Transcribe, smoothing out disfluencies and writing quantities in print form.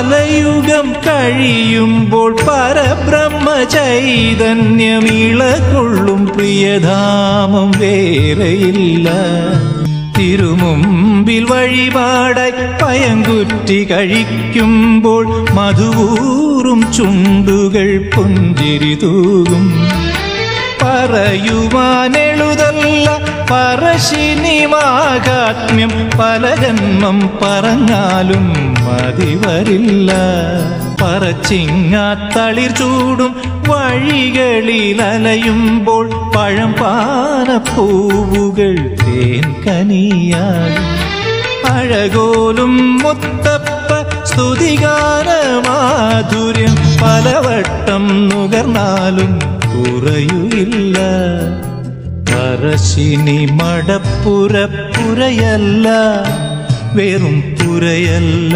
പലയുഗം കഴിയുമ്പോൾ പരബ്രഹ്മ ചൈതന്യമിളകൊള്ളും പ്രിയധാമം വേറെയില്ല. തിരുമുമ്പിൽ വഴിപാടായി പയങ്കുറ്റി കഴിക്കുമ്പോൾ മധുവൂറും ചുണ്ടുകൾ പുഞ്ചിരി തൂകും. പറയുവാനെളുതല്ല പറശ്ശിനി മാഹാത്മ്യം, പല ജന്മം പറഞ്ഞാലും മതി വരില്ല. പറച്ചിങ്ങാത്തളിർ ചൂടും വഴികളിൽ അലയുമ്പോൾ പഴം പാനപ്പൂവുകൾ തേൻ കനിയാകും. അഴകോലും മുത്തപ്പ സ്തുതിഗാന മാധുര്യം പലവട്ടം നുകർന്നാലും കുറയുകില്ല. പറശ്ശിനി മടപ്പുരപ്പുരയല്ല, വെറും പുരയല്ല.